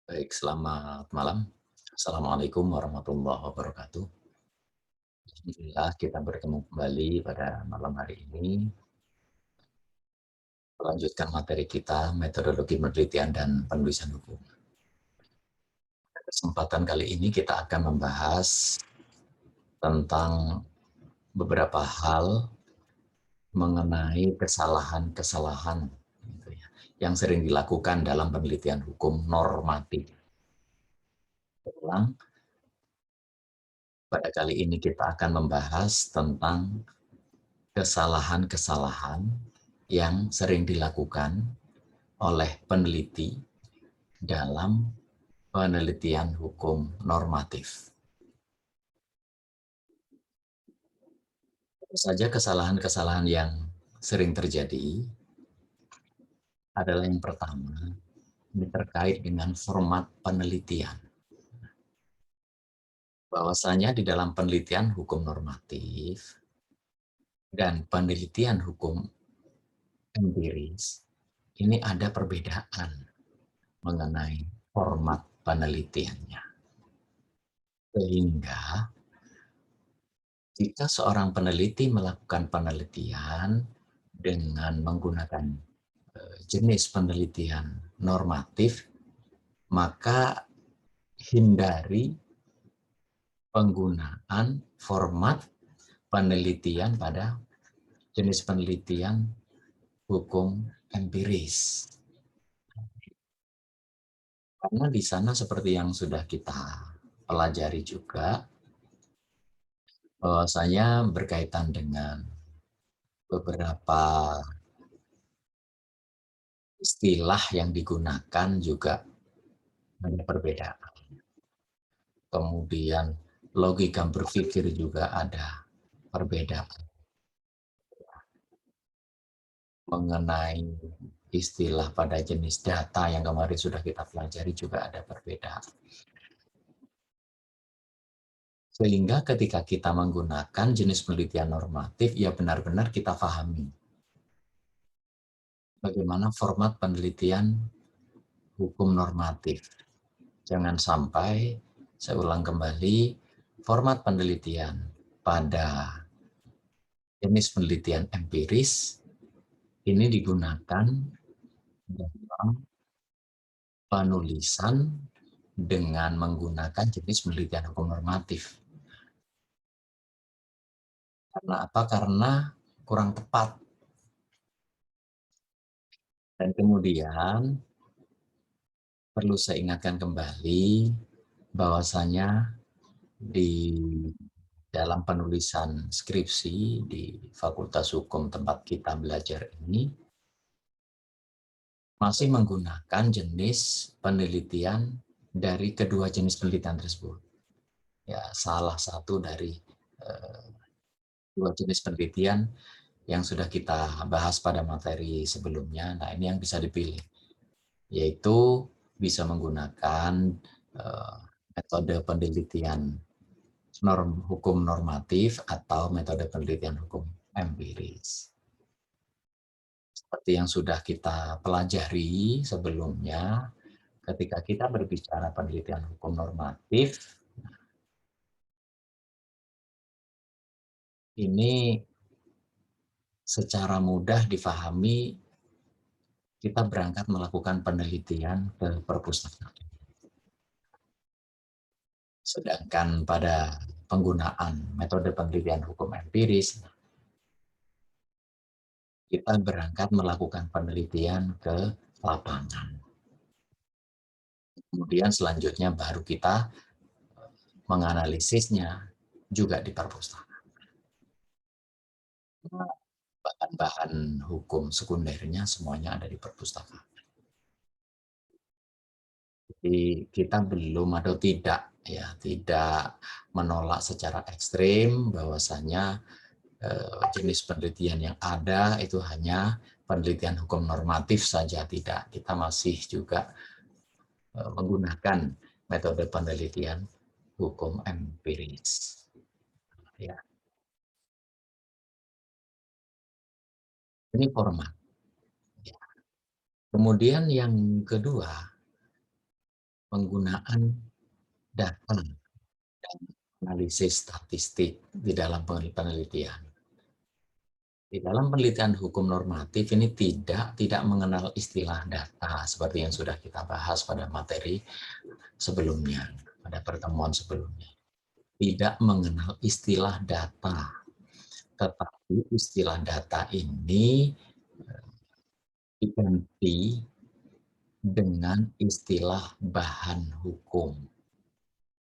Baik, selamat malam. Assalamualaikum warahmatullahi wabarakatuh. Alhamdulillah kita bertemu kembali pada malam hari ini, melanjutkan materi kita, metodologi penelitian dan penulisan hukum. Kesempatan kali ini kita akan membahas tentang beberapa hal mengenai kesalahan-kesalahan gitu ya, yang sering dilakukan dalam penelitian hukum normatif. Ulang, pada kali ini kita akan membahas tentang kesalahan-kesalahan yang sering dilakukan oleh peneliti dalam penelitian hukum normatif. Tentu saja kesalahan-kesalahan yang sering terjadi adalah yang pertama, ini terkait dengan format penelitian. Bahwasanya di dalam penelitian hukum normatif dan penelitian hukum empiris, ini ada perbedaan mengenai format penelitiannya. Sehingga jika seorang peneliti melakukan penelitian dengan menggunakan jenis penelitian normatif, maka hindari penggunaan format penelitian pada jenis penelitian hukum empiris. Karena di sana seperti yang sudah kita pelajari juga, bahwasanya berkaitan dengan beberapa istilah yang digunakan juga ada perbedaan. Kemudian logika berpikir juga ada perbedaan. Mengenai istilah pada jenis data yang kemarin sudah kita pelajari juga ada perbedaan. Sehingga ketika kita menggunakan jenis penelitian normatif, ya benar-benar kita pahami bagaimana format penelitian hukum normatif. Jangan sampai, saya ulang kembali, format penelitian pada jenis penelitian empiris ini digunakan dalam penulisan dengan menggunakan jenis penelitian hukum normatif. Karena apa? Karena kurang tepat. Dan kemudian perlu saya ingatkan kembali bahwasanya di dalam penulisan skripsi di Fakultas Hukum tempat kita belajar ini masih menggunakan jenis penelitian dari kedua jenis penelitian tersebut. Ya, salah satu dari dua jenis penelitian yang sudah kita bahas pada materi sebelumnya. Nah, ini yang bisa dipilih, yaitu bisa menggunakan metode penelitian hukum normatif atau metode penelitian hukum empiris. Seperti yang sudah kita pelajari sebelumnya, ketika kita berbicara penelitian hukum normatif, ini secara mudah difahami, kita berangkat melakukan penelitian ke perpustakaan. Sedangkan pada penggunaan metode penelitian hukum empiris, kita berangkat melakukan penelitian ke lapangan. Kemudian selanjutnya baru kita menganalisisnya juga di perpustakaan. Bahan-bahan hukum sekundernya semuanya ada di perpustakaan. Jadi kita belum atau tidak menolak secara ekstrim bahwasanya jenis penelitian yang ada itu hanya penelitian hukum normatif saja, tidak. Kita masih juga menggunakan metode penelitian hukum empiris. Ya. Ini format. Ya. Kemudian yang kedua, penggunaan data dan analisis statistik di dalam penelitian. Di dalam penelitian hukum normatif ini tidak mengenal istilah data seperti yang sudah kita bahas pada materi sebelumnya, pada pertemuan sebelumnya. Tidak mengenal istilah data, tetapi istilah data ini diganti dengan istilah bahan hukum.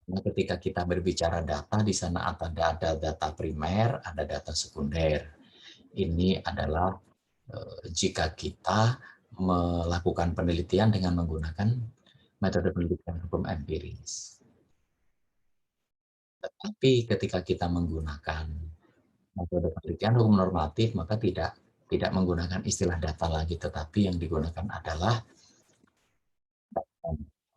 Nah, ketika kita berbicara data, di sana ada data primer, ada data sekunder. Ini adalah jika kita melakukan penelitian dengan menggunakan metode penelitian hukum empiris. Tetapi ketika kita menggunakan metode penelitian hukum normatif, maka tidak menggunakan istilah data lagi, tetapi yang digunakan adalah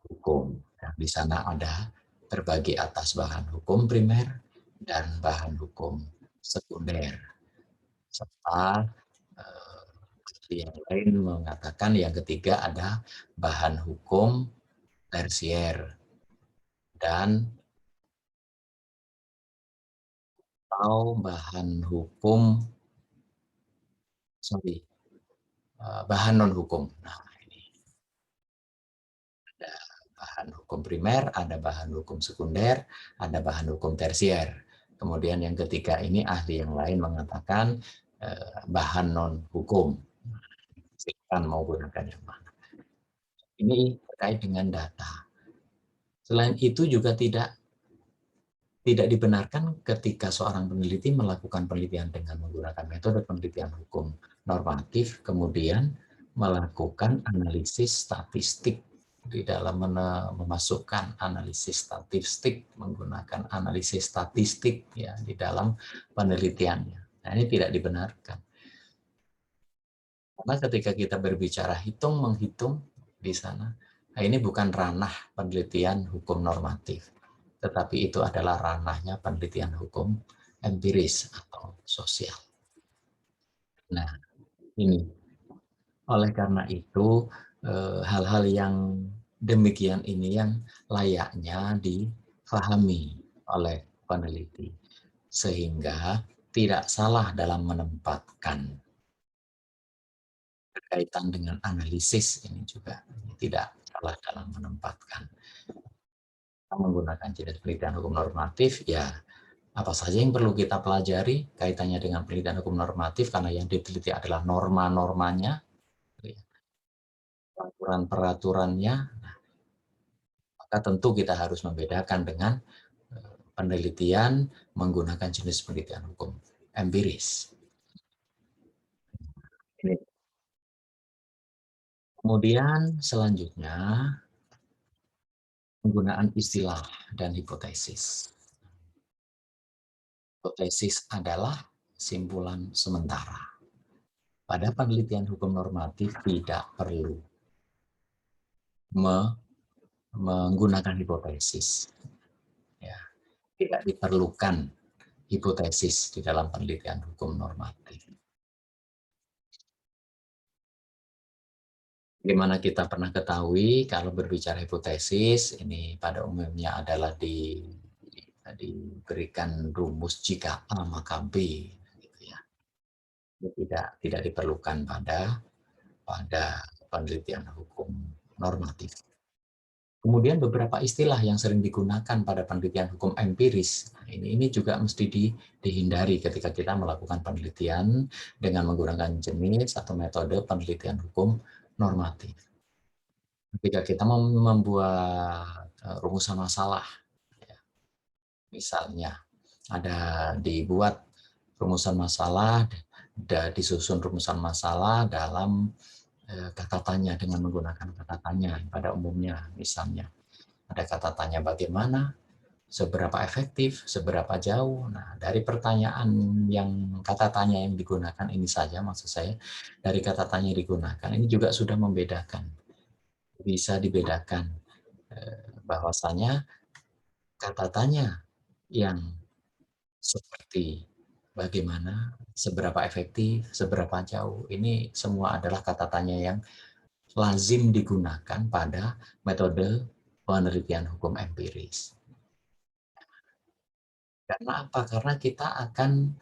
hukum. Nah, di sana ada terbagi atas bahan hukum primer dan bahan hukum sekunder. Serta yang lain mengatakan yang ketiga ada bahan hukum tersier dan atau bahan hukum bahan non hukum. Nah, ini ada bahan hukum primer, ada bahan hukum sekunder, ada bahan hukum tersier. Kemudian yang ketiga ini ahli yang lain mengatakan bahan non hukum. Silakan mau gunakan yang mana. Ini terkait dengan data. Selain itu juga tidak dibenarkan ketika seorang peneliti melakukan penelitian dengan menggunakan metode penelitian hukum normatif, kemudian melakukan analisis statistik di dalam memasukkan analisis statistik, menggunakan analisis statistik ya di dalam penelitiannya. Nah, ini tidak dibenarkan. Karena ketika kita berbicara hitung-menghitung di sana, nah ini bukan ranah penelitian hukum normatif, tetapi itu adalah ranahnya penelitian hukum empiris atau sosial. Nah, ini. Oleh karena itu, hal-hal yang demikian ini yang layaknya difahami oleh peneliti. Sehingga tidak salah dalam menempatkan berkaitan dengan analisis ini juga tidak salah dalam menempatkan. Menggunakan jenis penelitian hukum normatif, ya apa saja yang perlu kita pelajari kaitannya dengan penelitian hukum normatif, karena yang diteliti adalah norma-normanya, peraturan-peraturannya, maka tentu kita harus membedakan dengan penelitian menggunakan jenis penelitian hukum empiris. Kemudian selanjutnya penggunaan istilah dan hipotesis. Hipotesis adalah simpulan sementara. Pada penelitian hukum normatif tidak perlu menggunakan hipotesis. Ya, tidak diperlukan hipotesis di dalam penelitian hukum normatif. Bagaimana kita pernah ketahui kalau berbicara hipotesis, ini pada umumnya adalah diberikan rumus jika A maka B. Gitu ya. Tidak diperlukan pada penelitian hukum normatif. Kemudian beberapa istilah yang sering digunakan pada penelitian hukum empiris, ini juga mesti dihindari ketika kita melakukan penelitian dengan menggunakan jenis atau metode penelitian hukum normatif. Ketika kita membuat rumusan masalah, misalnya ada dibuat rumusan masalah, disusun rumusan masalah dalam kata tanya dengan menggunakan kata tanya pada umumnya, misalnya ada kata tanya bagaimana, seberapa efektif, seberapa jauh. Nah, dari pertanyaan yang kata tanya yang digunakan ini saja, maksud saya dari kata tanya yang digunakan ini juga sudah membedakan, bisa dibedakan bahwasanya kata tanya yang seperti bagaimana, seberapa efektif, seberapa jauh, ini semua adalah kata tanya yang lazim digunakan pada metode penelitian hukum empiris. Karena apa? Karena kita akan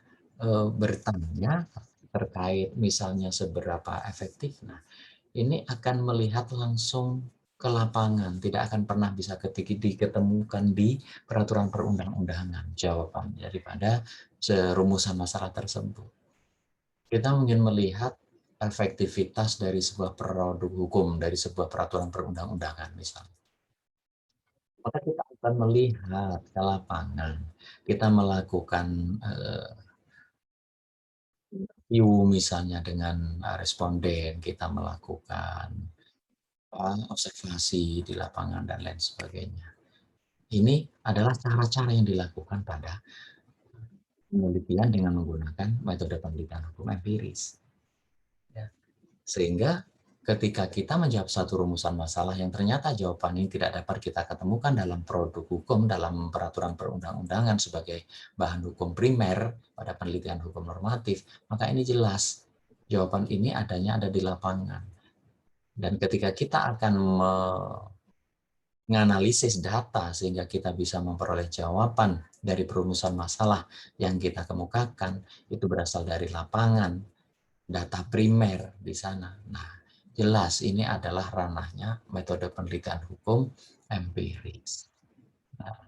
bertanya terkait misalnya seberapa efektif. Nah, ini akan melihat langsung ke lapangan, tidak akan pernah bisa diketemukan di peraturan perundang-undangan jawaban daripada serumusan masalah tersebut. Kita ingin melihat efektivitas dari sebuah produk hukum, dari sebuah peraturan perundang-undangan misalnya. Maka kita akan melihat ke lapangan, kita melakukan interview misalnya dengan responden, kita melakukan observasi di lapangan dan lain sebagainya. Ini adalah cara-cara yang dilakukan pada penelitian dengan menggunakan metode penelitian hukum empiris. Ya. Sehingga ketika kita menjawab satu rumusan masalah yang ternyata jawaban ini tidak dapat kita ketemukan dalam produk hukum, dalam peraturan perundang-undangan sebagai bahan hukum primer pada penelitian hukum normatif, maka ini jelas jawaban ini adanya ada di lapangan. Dan ketika kita akan menganalisis data sehingga kita bisa memperoleh jawaban dari perumusan masalah yang kita kemukakan, itu berasal dari lapangan, data primer di sana. Nah, jelas ini adalah ranahnya metode penelitian hukum empiris. Nah,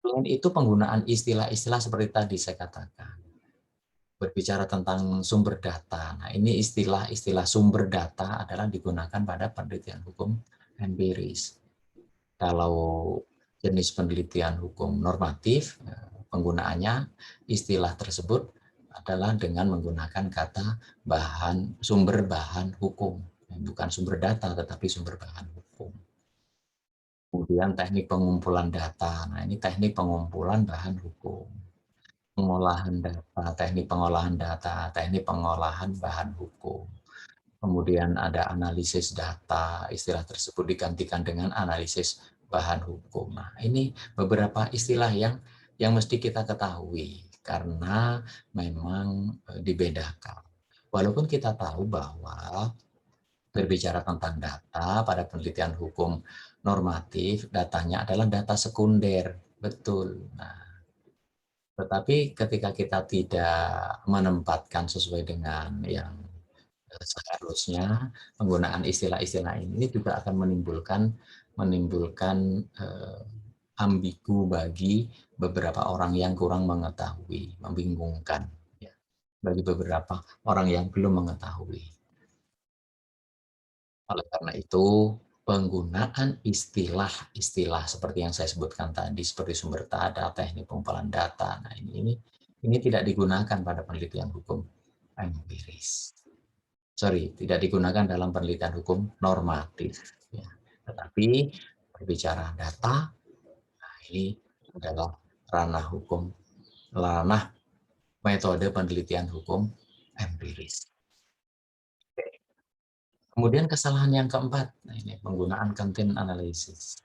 selain itu penggunaan istilah-istilah seperti tadi saya katakan. Berbicara tentang sumber data. Nah, ini istilah-istilah sumber data adalah digunakan pada penelitian hukum empiris. Kalau jenis penelitian hukum normatif, penggunaannya istilah tersebut adalah dengan menggunakan kata sumber bahan hukum. Bukan sumber data, tetapi sumber bahan hukum. Kemudian teknik pengumpulan data. Nah, ini teknik pengumpulan bahan hukum. Pengolahan data, teknik pengolahan data, teknik pengolahan bahan hukum. Kemudian ada analisis data, istilah tersebut digantikan dengan analisis bahan hukum. Nah, ini beberapa istilah yang mesti kita ketahui karena memang dibedakan. Walaupun kita tahu bahwa berbicara tentang data pada penelitian hukum normatif, datanya adalah data sekunder, betul. Nah, tetapi ketika kita tidak menempatkan sesuai dengan yang seharusnya, penggunaan istilah-istilah ini juga akan menimbulkan ambigu bagi beberapa orang yang kurang mengetahui, membingungkan ya, bagi beberapa orang yang belum mengetahui. Oleh karena itu, penggunaan istilah-istilah seperti yang saya sebutkan tadi, seperti sumber data, teknik pengumpulan data, nah ini tidak digunakan pada penelitian hukum empiris. Sorry, tidak digunakan dalam penelitian hukum normatif. Ya. Tetapi berbicara data, nah ini adalah ranah metode penelitian hukum empiris. Kemudian kesalahan yang keempat, nah ini penggunaan content analysis.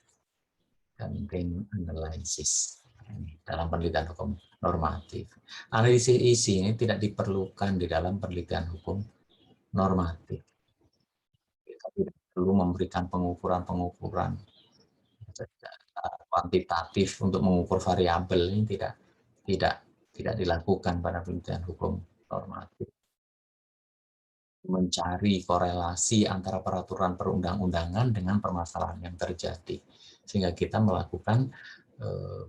Content analysis dalam penelitian hukum normatif. Analisis isi ini tidak diperlukan di dalam penelitian hukum normatif. Kita tidak perlu memberikan pengukuran-pengukuran kuantitatif untuk mengukur variabel, ini tidak dilakukan pada penelitian hukum normatif. Mencari korelasi antara peraturan perundang-undangan dengan permasalahan yang terjadi. Sehingga kita melakukan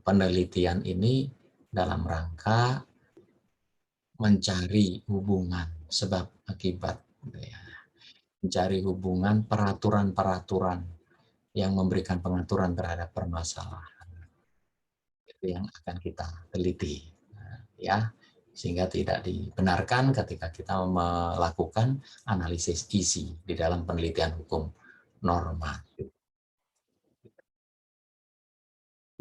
penelitian ini dalam rangka mencari hubungan sebab akibat. Mencari hubungan peraturan-peraturan yang memberikan pengaturan terhadap permasalahan. Itu yang akan kita teliti. Ya, sehingga tidak dibenarkan ketika kita melakukan analisis isi di dalam penelitian hukum normatif.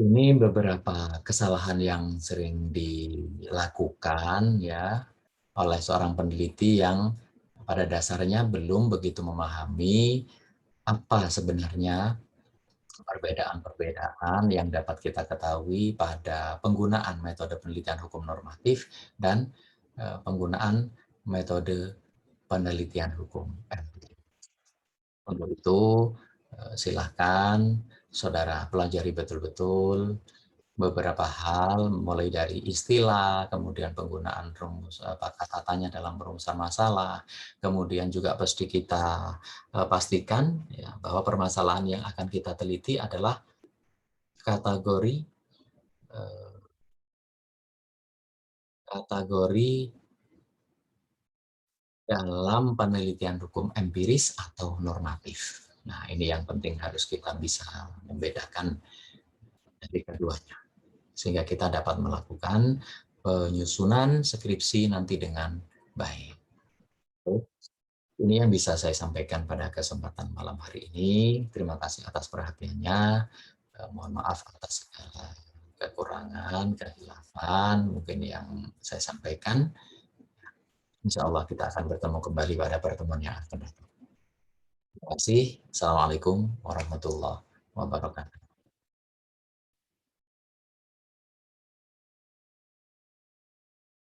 Ini beberapa kesalahan yang sering dilakukan ya oleh seorang peneliti yang pada dasarnya belum begitu memahami apa sebenarnya perbedaan-perbedaan yang dapat kita ketahui pada penggunaan metode penelitian hukum normatif dan penggunaan metode penelitian hukum empiris. Untuk itu, silakan saudara pelajari betul-betul beberapa hal, mulai dari istilah, kemudian penggunaan rumus kata tanya dalam perumusan masalah, kemudian juga pasti kita pastikan ya, bahwa permasalahan yang akan kita teliti adalah kategori kategori dalam penelitian hukum empiris atau normatif. Nah, ini yang penting harus kita bisa membedakan dari keduanya. Sehingga kita dapat melakukan penyusunan skripsi nanti dengan baik. Ini yang bisa saya sampaikan pada kesempatan malam hari ini. Terima kasih atas perhatiannya. Mohon maaf atas segala kekurangan, kehilafan mungkin yang saya sampaikan. Insya Allah kita akan bertemu kembali pada pertemuan yang akan datang. Terima kasih. Assalamualaikum warahmatullahi wabarakatuh.